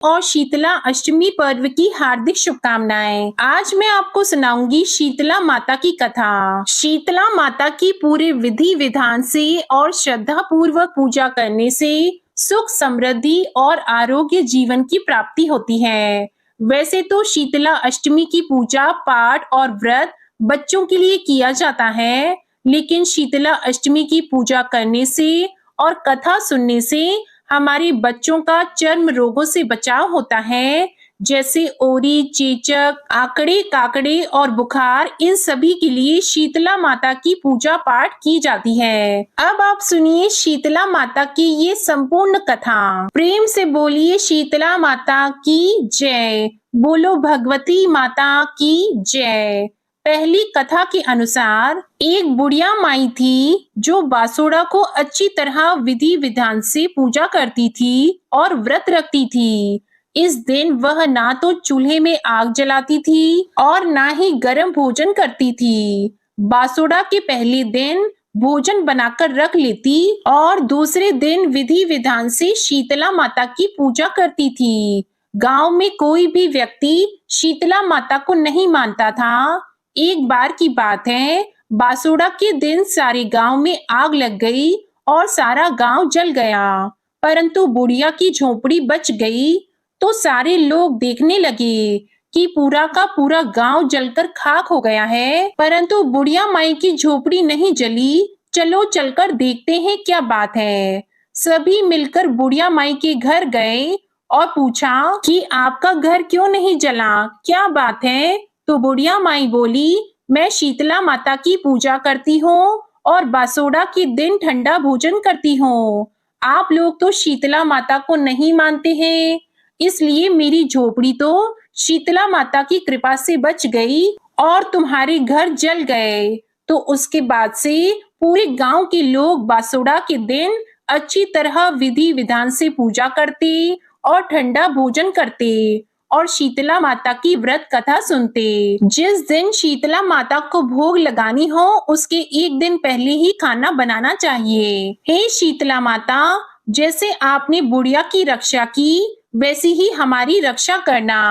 और शीतला अष्टमी पर्व की हार्दिक शुभकामनाएं। आज मैं आपको सुनाऊंगी शीतला माता की कथा। शीतला माता की पूरे विधि विधान से और श्रद्धा पूर्वक पूजा करने से सुख समृद्धि और आरोग्य जीवन की प्राप्ति होती है। वैसे तो शीतला अष्टमी की पूजा पाठ और व्रत बच्चों के लिए किया जाता है, लेकिन शीतला अष्टमी की पूजा करने से और कथा सुनने से हमारे बच्चों का चर्म रोगों से बचाव होता है, जैसे ओरी, चेचक, आकड़े, काकड़े और बुखार। इन सभी के लिए शीतला माता की पूजा पाठ की जाती है। अब आप सुनिए शीतला माता की ये संपूर्ण कथा। प्रेम से बोलिए शीतला माता की जय। बोलो भगवती माता की जय। पहली कथा के अनुसार एक बुढ़िया माई थी जो बासोड़ा को अच्छी तरह विधि विधान से पूजा करती थी और व्रत रखती थी। इस दिन वह ना तो चूल्हे में आग जलाती थी और ना ही गर्म भोजन करती थी। बासोड़ा के पहले दिन भोजन बनाकर रख लेती और दूसरे दिन विधि विधान से शीतला माता की पूजा करती थी। गांव में कोई भी व्यक्ति शीतला माता को नहीं मानता था। एक बार की बात है, बासुड़ा के दिन सारे गांव में आग लग गई और सारा गांव जल गया, परंतु बुढ़िया की झोपड़ी बच गई। तो सारे लोग देखने लगे कि पूरा का पूरा गांव जलकर खाक हो गया है, परंतु बुढ़िया माई की झोपड़ी नहीं जली। चलो चलकर देखते हैं क्या बात है। सभी मिलकर बुढ़िया माई के घर गए और पूछा कि आपका घर क्यों नहीं जला, क्या बात है। तो बुढ़िया माई बोली, मैं शीतला माता की पूजा करती हूँ और बासोड़ा के दिन ठंडा भोजन करती हूँ। आप लोग तो शीतला माता को नहीं मानते हैं, इसलिए मेरी झोपड़ी तो शीतला माता की कृपा से बच गई और तुम्हारे घर जल गए। तो उसके बाद से पूरे गांव के लोग बासोड़ा के दिन अच्छी तरह विधि विधान से पूजा करते और ठंडा भोजन करते और शीतला माता की व्रत कथा सुनते। जिस दिन शीतला माता को भोग लगानी हो उसके एक दिन पहले ही खाना बनाना चाहिए। हे शीतला माता, जैसे आपने बुढ़िया की रक्षा की वैसी ही हमारी रक्षा करना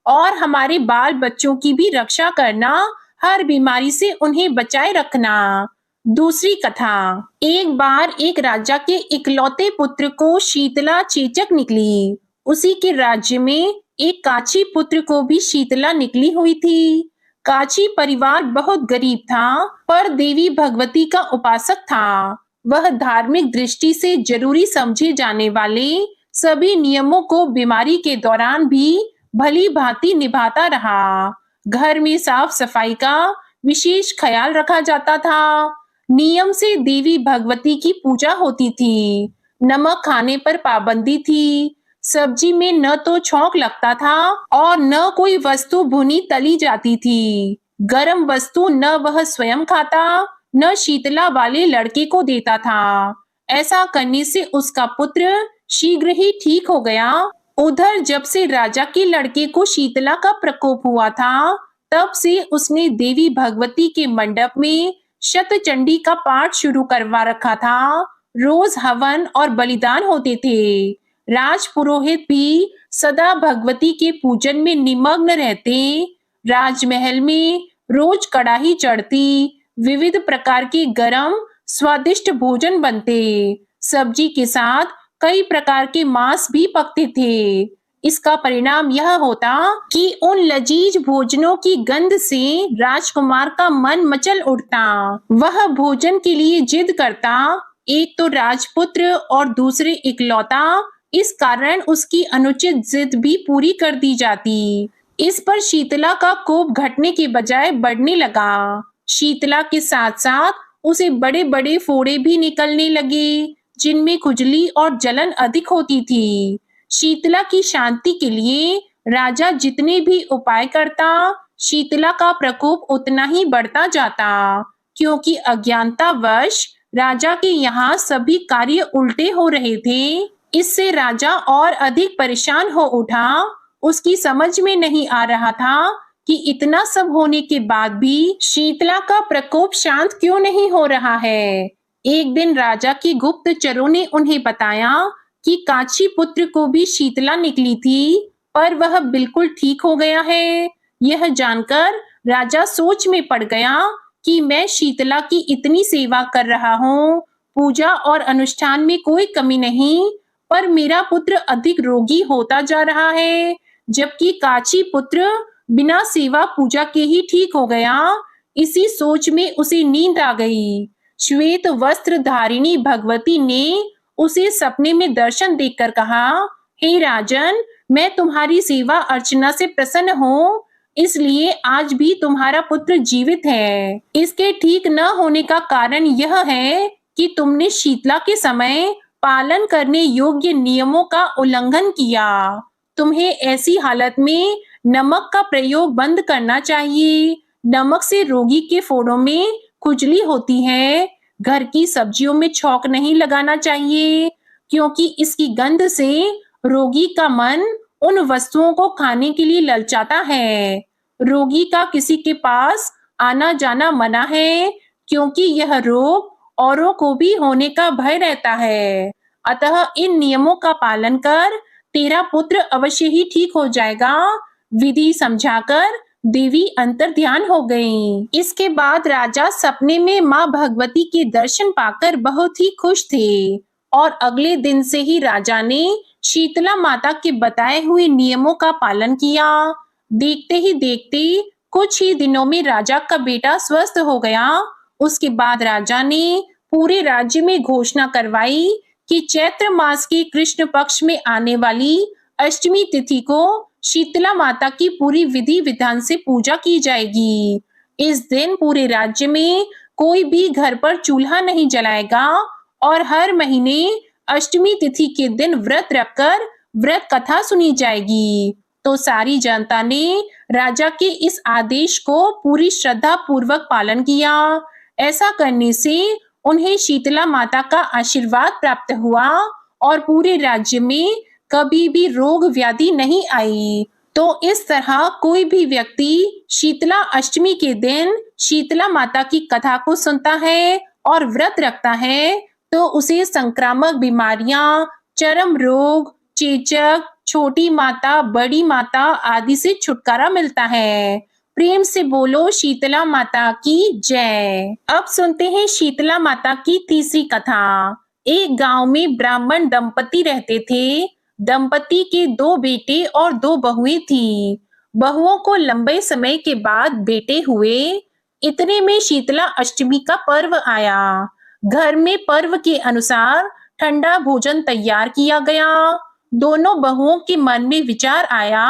और हमारे बाल बच्चों की भी रक्षा करना। हर बीमारी से उन्हें बचाए रखना। दूसरी कथा। एक बार एक राजा के इकलौते पुत्र को शीतला चेचक निकली। उसी के राज्य में एक काची पुत्र को भी शीतला निकली हुई थी। काची परिवार बहुत गरीब था, पर देवी भगवती का उपासक था। वह धार्मिक दृष्टि से जरूरी समझे जाने वाले सभी नियमों को बीमारी के दौरान भी भली भांति निभाता रहा। घर में साफ सफाई का विशेष ख्याल रखा जाता था। नियम से देवी भगवती की पूजा होती थी। नमक खाने पर पाबंदी थी। सब्जी में न तो छौंक लगता था और न कोई वस्तु भुनी तली जाती थी। गरम वस्तु न वह स्वयं खाता न शीतला वाले लड़के को देता था। ऐसा करने से उसका पुत्र शीघ्र ही ठीक हो गया। उधर जब से राजा के लड़के को शीतला का प्रकोप हुआ था, तब से उसने देवी भगवती के मंडप में शतचंडी का पाठ शुरू करवा रखा था। रोज हवन और बलिदान होते थे। राज पुरोहित भी सदा भगवती के पूजन में निमग्न रहते। राजमहल में रोज कड़ाही चढ़ती, विविध प्रकार के गरम स्वादिष्ट भोजन बनते। सब्जी के साथ कई प्रकार के मांस भी पकते थे। इसका परिणाम यह होता कि उन लजीज भोजनों की गंध से राजकुमार का मन मचल उठता। वह भोजन के लिए जिद करता। एक तो राजपुत्र और दूसरे इकलौता, इस कारण उसकी अनुचित जिद भी पूरी कर दी जाती। इस पर शीतला का कोप घटने के बजाय बढ़ने लगा। शीतला के साथ साथ उसे बड़े बड़े फोड़े भी निकलने लगे, जिनमें खुजली और जलन अधिक होती थी। शीतला की शांति के लिए राजा जितने भी उपाय करता, शीतला का प्रकोप उतना ही बढ़ता जाता, क्योंकि अज्ञानतावश राजा के यहाँ सभी कार्य उल्टे हो रहे थे। इससे राजा और अधिक परेशान हो उठा। उसकी समझ में नहीं आ रहा था कि इतना सब होने के बाद भी शीतला का प्रकोप शांत क्यों नहीं हो रहा है। एक दिन राजा के गुप्तचरों ने उन्हें बताया कि काची पुत्र को भी शीतला निकली थी, पर वह बिल्कुल ठीक हो गया है। यह जानकर राजा सोच में पड़ गया कि मैं शीतला की इतनी सेवा कर रहा हूँ, पूजा और अनुष्ठान में कोई कमी नहीं, पर मेरा पुत्र अधिक रोगी होता जा रहा है, जबकि काची पुत्र बिना सेवा पूजा के ही ठीक हो गया। इसी सोच में उसे नींद आ गई। श्वेत वस्त्र धारिणी भगवती ने उसे सपने में दर्शन देकर कहा, हे राजन, मैं तुम्हारी सेवा अर्चना से प्रसन्न हूँ, इसलिए आज भी तुम्हारा पुत्र जीवित है। इसके ठीक न होने का कारण यह है कि तुमने शीतला के समय पालन करने योग्य नियमों का उल्लंघन किया। तुम्हें ऐसी हालत में नमक का प्रयोग बंद करना चाहिए। नमक से रोगी के फोड़ों में खुजली होती है। घर की सब्जियों में छौंक नहीं लगाना चाहिए, क्योंकि इसकी गंध से रोगी का मन उन वस्तुओं को खाने के लिए ललचाता है। रोगी का किसी के पास आना जाना मना है, क्योंकि यह रोग औरों को भी होने का भय रहता है। अतः इन नियमों का पालन कर, तेरा पुत्र अवश्य ही ठीक हो जाएगा। विधि समझाकर देवी अंतर्ध्यान हो गईं। इसके बाद राजा सपने में माँ भगवती के दर्शन पाकर बहुत ही खुश थे, और अगले दिन से ही राजा ने शीतला माता के बताए हुए नियमों का पालन किया। देखते ही देखते कुछ ही दिनों में राजा का बेटा स्वस्थ हो गया। उसके बाद राजा ने पूरे राज्य में घोषणा करवाई कि चैत्र मास के कृष्ण पक्ष में आने वाली अष्टमी तिथि को शीतला माता की पूरी विधि विधान से पूजा की जाएगी। इस दिन पूरे राज्य में कोई भी घर पर चूल्हा नहीं जलाएगा, और हर महीने अष्टमी तिथि के दिन व्रत रखकर व्रत कथा सुनी जाएगी। तो सारी जनता ने राजा के इस आदेश को पूरी श्रद्धा पूर्वक पालन किया। ऐसा करने से उन्हें शीतला माता का आशीर्वाद प्राप्त हुआ, और पूरे राज्य में कभी भी रोग व्याधि नहीं आई। तो इस तरह कोई भी व्यक्ति शीतला अष्टमी के दिन शीतला माता की कथा को सुनता है और व्रत रखता है, तो उसे संक्रामक बीमारियां, चर्म रोग, चेचक, छोटी माता, बड़ी माता आदि से छुटकारा मिलता है। प्रेम से बोलो शीतला माता की जय। अब सुनते हैं शीतला माता की तीसरी कथा। एक गांव में ब्राह्मण दंपति रहते थे। दंपति के 2 बेटे और 2 बहुएं थी। बहुओं को लंबे समय के बाद बेटे हुए। इतने में शीतला अष्टमी का पर्व आया। घर में पर्व के अनुसार ठंडा भोजन तैयार किया गया। दोनों बहुओं के मन में विचार आया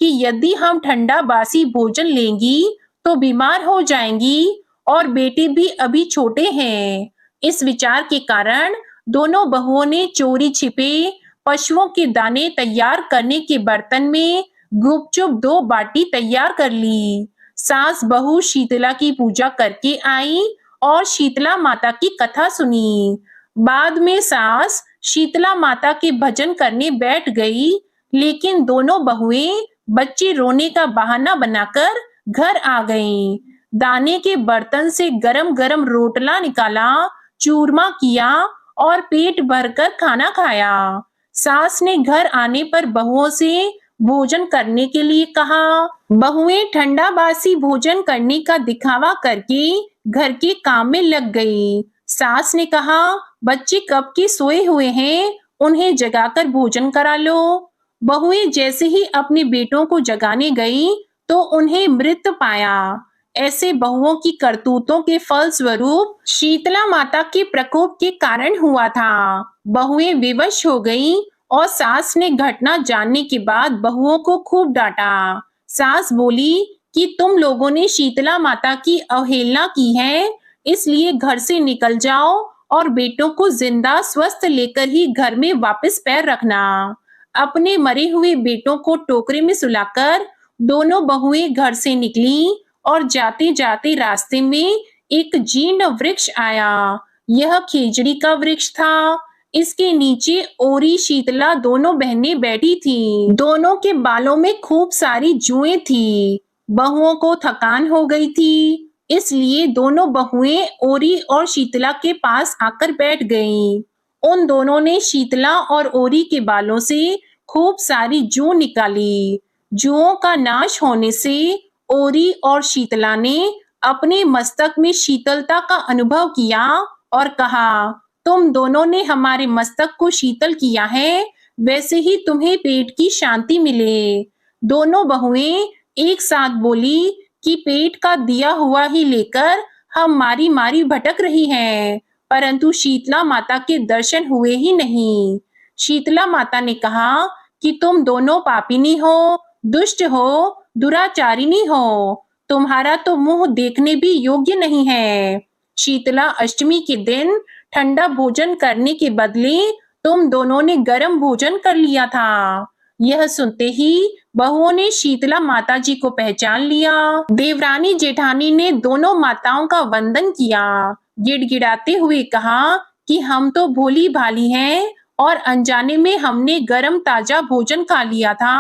कि यदि हम ठंडा बासी भोजन लेंगी तो बीमार हो जाएंगी, और बेटे भी अभी छोटे हैं। इस विचार के कारण दोनों बहुओं ने चोरी छिपे पशुओं के दाने तैयार करने के बर्तन में गुपचुप 2 बाटी तैयार कर ली। सास बहू शीतला की पूजा करके आई और शीतला माता की कथा सुनी। बाद में सास शीतला माता के भजन करने बैठ गई, लेकिन दोनों बहुएं बच्चे रोने का बहाना बनाकर घर आ गईं। दाने के बर्तन से गरम गरम रोटला निकाला, चूरमा किया और पेट भरकर खाना खाया। सास ने घर आने पर बहुओं से भोजन करने के लिए कहा। बहुएं ठंडा बासी भोजन करने का दिखावा करके घर के काम में लग गई। सास ने कहा, बच्चे कब के सोए हुए हैं, उन्हें जगाकर भोजन करा लो। बहुएं जैसे ही अपने बेटों को जगाने गई तो उन्हें मृत पाया। ऐसे बहुओं की करतूतों के फल स्वरूप शीतला माता के प्रकोप के कारण हुआ था। बहुएं विवश हो गईं और सास ने घटना जानने के बाद बहुओं को खूब डांटा। सास बोली कि तुम लोगों ने शीतला माता की अवहेलना की है, इसलिए घर से निकल जाओ और बेटों को जिंदा स्वस्थ लेकर ही घर में वापस पैर रखना। अपने मरे हुए बेटों को टोकरे में सुलाकर दोनों बहुएं घर से निकली, और जाते जाते रास्ते में एक जीर्ण वृक्ष आया। यह खेजड़ी का वृक्ष था। इसके नीचे ओरी शीतला दोनों बहनें बैठी थीं। दोनों के बालों में खूब सारी जुएं थी। बहुओं को थकान हो गई थी, इसलिए दोनों बहुएं ओरी और शीतला के पास आकर बैठ गईं। उन दोनों ने शीतला और ओरी के बालों से खूब सारी जू निकाली। जुओं का नाश होने से ओरी और शीतला ने अपने मस्तक में शीतलता का अनुभव किया और कहा, तुम दोनों ने हमारे मस्तक को शीतल किया है, वैसे ही तुम्हें पेट की शांति मिले। दोनों बहुएं एक साथ बोली कि पेट का दिया हुआ ही लेकर हम मारी मारी भटक रही हैं, परंतु शीतला माता के दर्शन हुए ही नहीं। शीतला माता ने कहा कि तुम दोनों पापिनी हो, दुष्ट हो, दुराचारिणी हो, तुम्हारा तो मुंह देखने भी योग्य नहीं है। शीतला अष्टमी के दिन ठंडा भोजन करने के बदले तुम दोनों ने गर्म भोजन कर लिया था। यह सुनते ही बहुओं ने शीतला माता जी को पहचान लिया। देवरानी जेठानी ने दोनों माताओं का वंदन किया, गिड़गिड़ाते हुए कहा कि हम तो भोली भाली हैं और अनजाने में हमने गरम ताजा भोजन खा लिया था।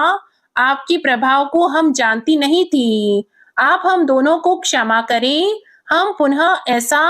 आपके प्रभाव को हम जानती नहीं थी। आप हम दोनों को क्षमा करें, हम पुनः ऐसा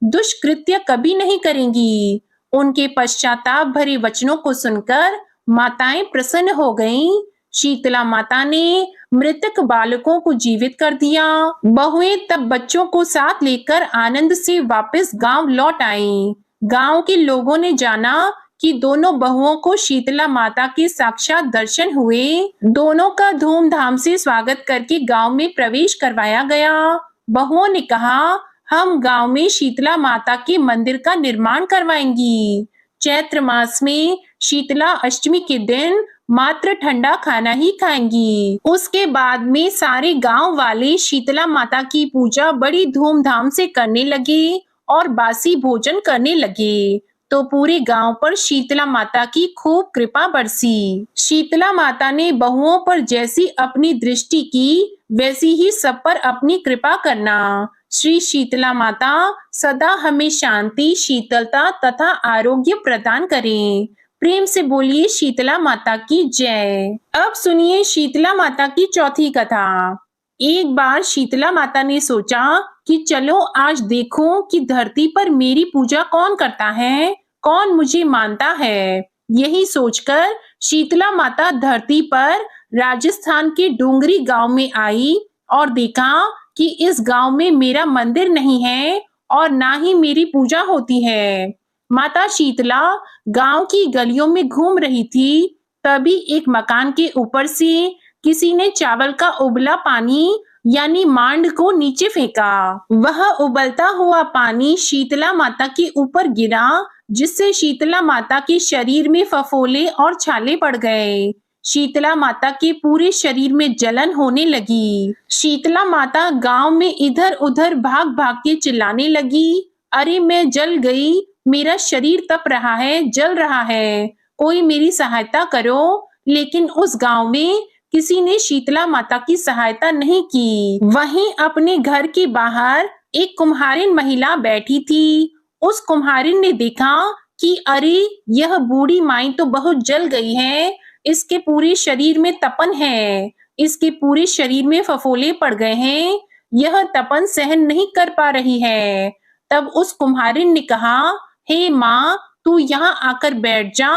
दुष्कृत्य कभी नहीं करेंगी। उनके पश्चाताप भरे वचनों को सुनकर माताएं प्रसन्न हो गईं। शीतला माता ने मृतक बालकों को जीवित कर दिया। बहुएं तब बच्चों को साथ लेकर आनंद से वापस गांव लौट आईं। गांव के लोगों ने जाना कि दोनों बहुओं को शीतला माता के साक्षात दर्शन हुए। दोनों का धूमधाम से स्वागत करके गांव में प्रवेश करवाया गया। बहुओं ने कहा, हम गांव में शीतला माता के मंदिर का निर्माण करवाएंगी। चैत्र मास में शीतला अष्टमी के दिन मात्र ठंडा खाना ही खाएंगी। उसके बाद में सारे गांव वाले शीतला माता की पूजा बड़ी धूमधाम से करने लगे और बासी भोजन करने लगे। तो पूरे गांव पर शीतला माता की खूब कृपा बरसी। शीतला माता ने बहुओं पर जैसी अपनी दृष्टि की, वैसी ही सब पर अपनी कृपा करना। श्री शीतला माता सदा हमें शांति, शीतलता तथा आरोग्य प्रदान करें। प्रेम से बोलिए शीतला माता की जय। अब सुनिए शीतला माता की चौथी कथा। एक बार शीतला माता ने सोचा कि चलो आज देखूं कि धरती पर मेरी पूजा कौन करता है, कौन मुझे मानता है। यही सोचकर शीतला माता धरती पर राजस्थान के डोंगरी गांव में आई और देखा कि इस गांव में मेरा मंदिर नहीं है और ना ही मेरी पूजा होती है। माता शीतला गांव की गलियों में घूम रही थी, तभी एक मकान के ऊपर से किसी ने चावल का उबला पानी यानी मांड को नीचे फेंका। वह उबलता हुआ पानी शीतला माता के ऊपर गिरा, जिससे शीतला माता के शरीर में फफोले और छाले पड़ गए। शीतला माता के पूरे शरीर में जलन होने लगी। शीतला माता गांव में इधर उधर भाग भाग के चिल्लाने लगी, अरे मैं जल गई, मेरा शरीर तप रहा है, जल रहा है, कोई मेरी सहायता करो। लेकिन उस गांव में किसी ने शीतला माता की सहायता नहीं की। वहीं अपने घर के बाहर एक कुम्हारिन महिला बैठी थी। उस कुम्हारिन ने देखा कि अरे यह बूढ़ी माई तो बहुत जल गई है, इसके पूरे शरीर में तपन है, इसके पूरे शरीर में फफोले पड़ गए हैं, यह तपन सहन नहीं कर पा रही है। तब उस कुम्हारिन ने कहा, हे माँ, तू यहाँ आकर बैठ जा,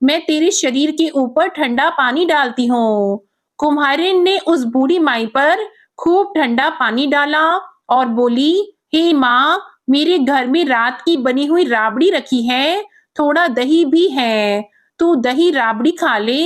मैं तेरे शरीर के ऊपर ठंडा पानी डालती हूँ। कुम्हारिन ने उस बूढ़ी माई पर खूब ठंडा पानी डाला और बोली, हे माँ, मेरे घर में रात की बनी हुई राबड़ी रखी है, थोड़ा दही भी है, तू दही राबड़ी खा ले।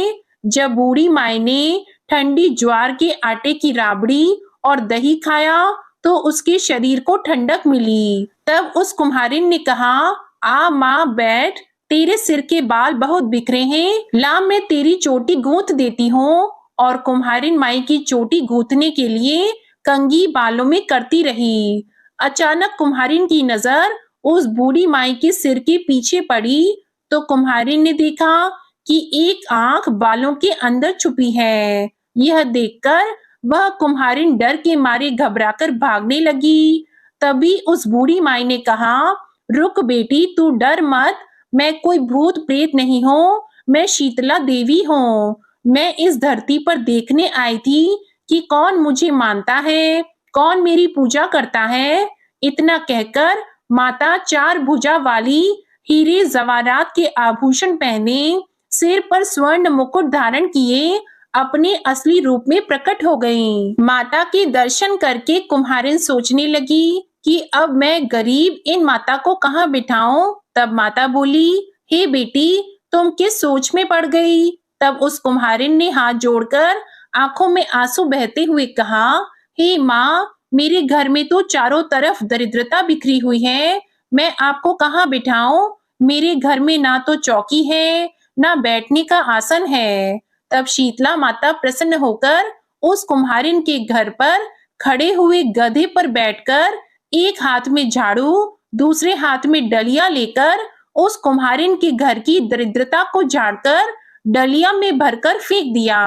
जब बूढ़ी माई ने ठंडी ज्वार के आटे की राबड़ी और दही खाया तो उसके शरीर को ठंडक मिली। तब उस कुम्हारिन ने कहा, आ माँ बैठ, तेरे सिर के बाल बहुत बिखरे हैं, ला मैं तेरी चोटी गूंथ देती हूँ। और कुम्हारिन माई की चोटी गूंथने के लिए कंघी बालों में करती रही। अचानक कुम्हारिन की नजर उस बूढ़ी माई के सिर के पीछे पड़ी तो कुम्हारिन ने देखा कि एक आंख बालों के अंदर छुपी है। यह देखकर वह कुम्हारिन डर के मारे घबराकर भागने लगी। तभी उस बूढ़ी माई ने कहा, रुक बेटी, तू डर मत, मैं कोई भूत प्रेत नहीं हूँ, मैं शीतला देवी हूँ। मैं इस धरती पर देखने आई थी कि कौन मुझे मानता है, कौन मेरी पूजा करता है। इतना कहकर माता चार भुजा वाली हीरे जवाहरात के आभूषण पहने, सिर पर स्वर्ण मुकुट धारण किए अपने असली रूप में प्रकट हो गईं। माता के दर्शन करके कुम्हारिन सोचने लगी कि अब मैं गरीब इन माता को कहाँ बिठाऊं। तब माता बोली, हे बेटी, तुम किस सोच में पड़ गई? तब उस कुम्हारिन ने हाथ जोड़कर आंखों में आंसू बहते हुए कहा, हे माँ, मेरे घर में तो चारों तरफ दरिद्रता बिखरी हुई है, मैं आपको कहाँ बिठाऊं? मेरे घर में ना तो चौकी है, ना बैठने का आसन है। तब शीतला माता प्रसन्न होकर उस कुम्हारिन के घर पर खड़े हुए गधे पर बैठकर एक हाथ में झाड़ू, दूसरे हाथ में डलिया लेकर उस कुम्हारिन के घर की दरिद्रता को झाड़कर डलिया में भरकर फेंक दिया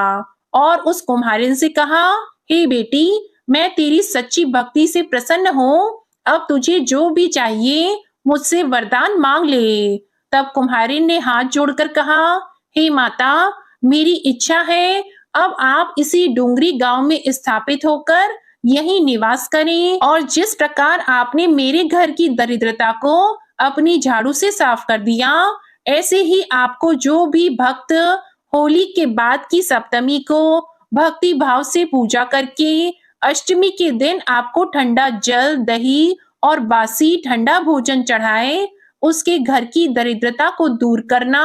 और उस कुम्हारिन से कहा, हे बेटी, मैं तेरी सच्ची भक्ति से प्रसन्न हूँ, अब तुझे जो भी चाहिए मुझसे वरदान मांग ले। तब कुम्हारिन ने हाथ जोड़कर कहा, हे माता, मेरी इच्छा है अब आप इसी डूंगरी गांव में स्थापित होकर यहीं निवास करें और जिस प्रकार आपने मेरे घर की दरिद्रता को अपनी झाड़ू से साफ कर दिया, ऐसे ही आपको जो भी भक्त होली के बाद की सप्तमी को भक्ति भाव से पूजा करके अष्टमी के दिन आपको ठंडा जल, दही और बासी ठंडा भोजन चढ़ाए, उसके घर की दरिद्रता को दूर करना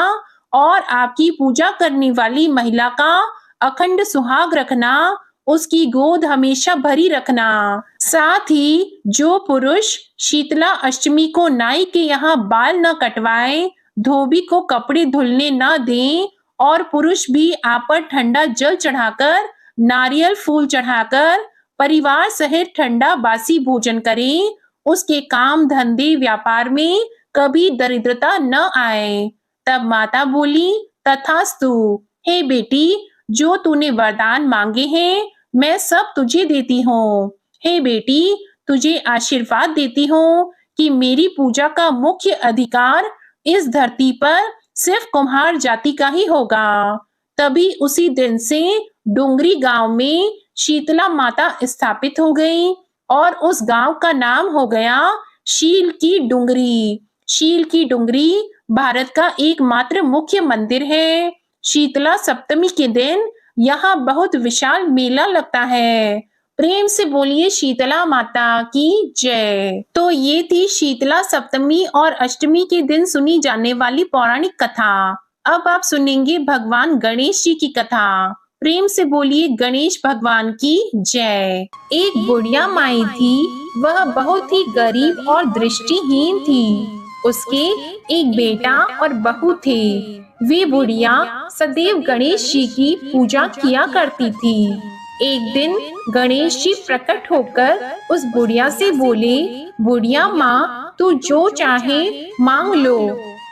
और आपकी पूजा करने वाली महिला का अखंड सुहाग रखना, उसकी गोद हमेशा भरी रखना। साथ ही जो पुरुष शीतला अष्टमी को नाई के यहाँ बाल न कटवाए, धोबी को कपड़े धुलने न दें और पुरुष भी आप पर ठंडा जल चढ़ाकर, नारियल फूल चढ़ाकर परिवार सहित ठंडा बासी भोजन करें, उसके काम धंधे व्यापार में कभी दरिद्रता न आए। तब माता बोली, तथास्तु। हे बेटी, जो तूने वरदान मांगे हैं मैं सब तुझे देती हूँ। हे बेटी, तुझे आशीर्वाद देती हूँ कि मेरी पूजा का मुख्य अधिकार इस धरती पर सिर्फ कुम्हार जाति का ही होगा। तभी उसी दिन से डूंगरी गांव में शीतला माता स्थापित हो गई और उस गांव का नाम हो गया शील की डूंगरी। शील की डूंगरी भारत का एकमात्र मुख्य मंदिर है। शीतला सप्तमी के दिन यहाँ बहुत विशाल मेला लगता है। प्रेम से बोलिए शीतला माता की जय। तो ये थी शीतला सप्तमी और अष्टमी के दिन सुनी जाने वाली पौराणिक कथा। अब आप सुनेंगे भगवान गणेश जी की कथा। प्रेम से बोलिए गणेश भगवान की जय। एक बुढ़िया माई थी, वह बहुत ही गरीब और दृष्टिहीन थी। उसके एक बेटा और बहू थे। वे बुढ़िया सदैव गणेश जी की पूजा किया करती थी। एक दिन गणेश जी प्रकट होकर उस बुढ़िया से बोले, बुढ़िया माँ, तू जो चाहे मांग लो।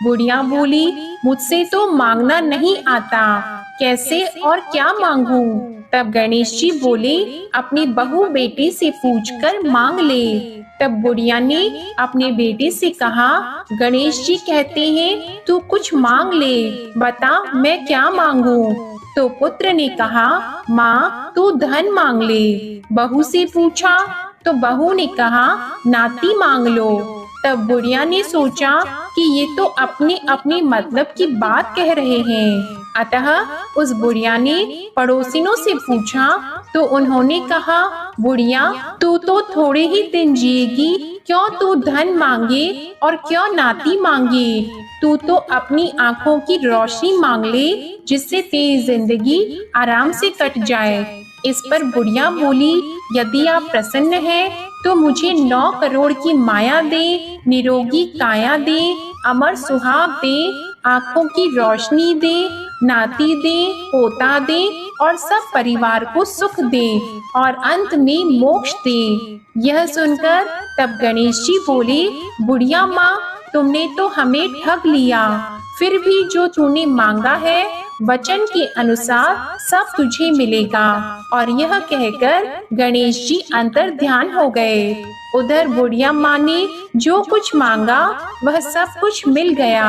बुढ़िया बोली, मुझसे तो मांगना नहीं आता, कैसे और क्या मांगू? तब गणेश जी बोले, अपनी बहू बेटी से पूछकर मांग ले। तब बुढ़िया ने अपने बेटे से कहा, गणेश जी कहते हैं तू कुछ मांग ले, बता मैं क्या मांगू? तो पुत्र ने कहा, माँ तू धन मांग ले। बहू से पूछा तो बहू ने कहा, नाती मांग लो। तब बुढ़िया ने सोचा कि ये तो अपने अपने मतलब की बात कह रहे हैं। अतः उस बुढ़िया ने पड़ोसिनों से पूछा तो उन्होंने कहा, बुढ़िया तू तो थोड़े ही दिन जिएगी, क्यों तू धन मांगे और क्यों नाती मांगे? तू तो अपनी आंखों की रोशनी मांग ले, जिससे तेरी जिंदगी आराम से कट जाए। इस पर बुढ़िया बोली, यदि आप प्रसन्न हैं तो मुझे 9 करोड़ की माया दे, निरोगी काया दे, अमर सुहाग दे, आंखों की रोशनी दे, नाती दे, पोता दे और सब परिवार को सुख दे और अंत में मोक्ष दे। यह सुनकर तब गणेश जी बोले, बुढ़िया माँ, तुमने तो हमें ठग लिया, फिर भी जो तूने मांगा है वचन के अनुसार सब तुझे मिलेगा। और यह कहकर गणेश जी अंतर ध्यान हो गए। उधर बुढ़िया माँ ने जो कुछ मांगा वह सब कुछ मिल गया।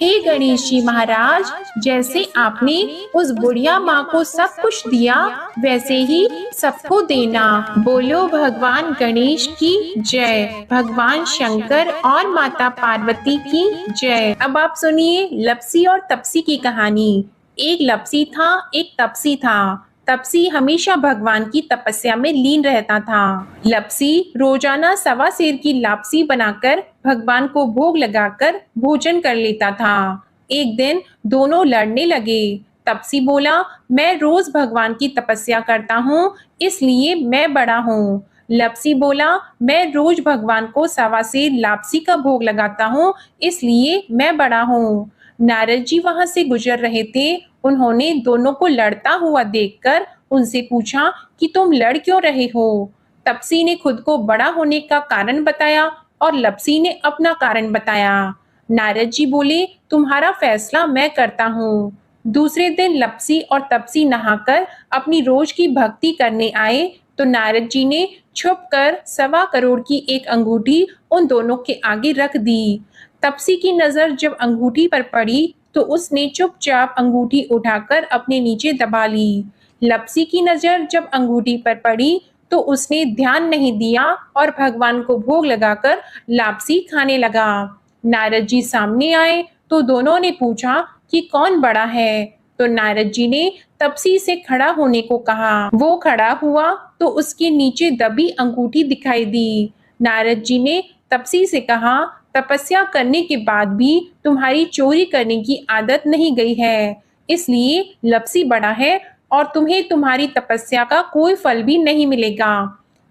हे गणेश जी महाराज, जैसे आपने उस बुढ़िया माँ को सब कुछ दिया वैसे ही सबको देना। बोलो भगवान गणेश की जय, भगवान शंकर और माता पार्वती की जय। अब आप सुनिए लपसी और तपसी की कहानी। एक लपसी था, एक तपसी था। तपसी हमेशा भगवान की तपस्या में लीन रहता था। लपसी रोजाना सवा सेर की लापसी बनाकर भगवान को भोग लगाकर भोजन कर लेता था। एक दिन दोनों लड़ने लगे। तपसी बोला, मैं रोज भगवान की तपस्या करता हूँ, इसलिए मैं बड़ा हूँ। लपसी बोला, मैं रोज भगवान को सवा सेर लापसी का भोग लगाता हूँ, इसलिए मैं बड़ा हूँ। नारद जी वहां से गुजर रहे थे। उन्होंने दोनों को लड़ता हुआ देखकर उनसे पूछा कि तुम लड़ क्यों रहे हो। तपसी ने खुद को बड़ा होने का कारण बताया और लपसी ने अपना कारण बताया। नारद जी बोले, तुम्हारा फैसला मैं करता हूँ। दूसरे दिन लपसी और तपसी नहाकर अपनी रोज की भक्ति करने आए तो नारद जी ने छुपकर 1.25 करोड़ की एक अंगूठी उन दोनों के आगे रख दी। तपसी की नजर जब अंगूठी पर पड़ी तो उसने चुपचाप अंगूठी उठाकर अपने नीचे दबा ली। लपसी की नजर जब अंगूठी पर पड़ी तो उसने ध्यान नहीं दिया और भगवान को भोग लगाकर लापसी खाने लगा। नारद जी सामने आए तो दोनों ने पूछा कि कौन बड़ा है। तो नारद जी ने तपसी से खड़ा होने को कहा। वो खड़ा हुआ तो उसके नीचे दबी अंगूठी दिखाई दी। नारद जी ने तपसी से कहा, तपस्या करने के बाद भी तुम्हारी चोरी करने की आदत नहीं गई है, इसलिए लपसी बड़ा है और तुम्हें तुम्हारी तपस्या का कोई फल भी नहीं मिलेगा।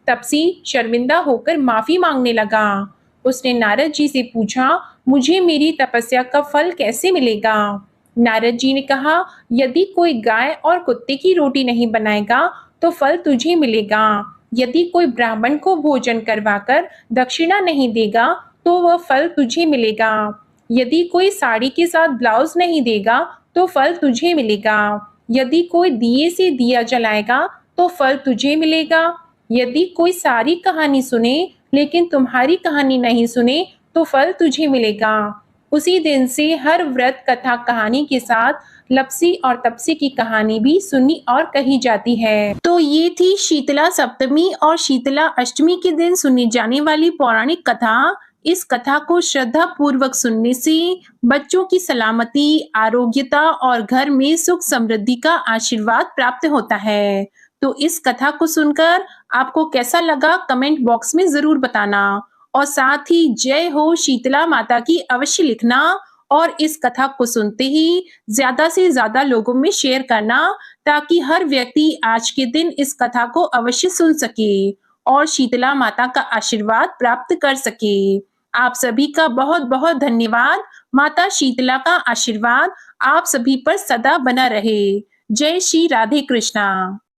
तपसी शर्मिंदा होकर माफी मांगने लगा। उसने नारद जी से पूछा, मुझे मेरी तपस्या का फल कैसे मिलेगा। नारद जी ने कहा, यदि कोई गाय और कुत्ते की रोटी नहीं बनाएगा तो फल तुझे मिलेगा। यदि कोई ब्राह्मण को भोजन करवाकर दक्षिणा नहीं देगा तो वह फल तुझे मिलेगा। यदि कोई साड़ी के साथ ब्लाउज नहीं देगा तो फल तुझे मिलेगा। यदि कोई दिए से दिया जलाएगा तो फल तुझे मिलेगा। यदि कोई सारी कहानी सुने लेकिन तुम्हारी कहानी नहीं सुने तो फल तुझे मिलेगा। उसी दिन से हर व्रत कथा कहानी के साथ लपसी और तपसी की कहानी भी सुनी और कही जाती है। तो ये थी शीतला सप्तमी और शीतला अष्टमी के दिन सुनी जाने वाली पौराणिक कथा। इस कथा को श्रद्धा पूर्वक सुनने से बच्चों की सलामती, आरोग्यता और घर में सुख समृद्धि का आशीर्वाद प्राप्त होता है। तो इस कथा को सुनकर आपको कैसा लगा कमेंट बॉक्स में जरूर बताना और साथ ही जय हो शीतला माता की अवश्य लिखना और इस कथा को सुनते ही ज्यादा से ज्यादा लोगों में शेयर करना ताकि हर व्यक्ति आज के दिन इस कथा को अवश्य सुन सके और शीतला माता का आशीर्वाद प्राप्त कर सके। आप सभी का बहुत बहुत धन्यवाद। माता शीतला का आशीर्वाद आप सभी पर सदा बना रहे। जय श्री राधे कृष्णा।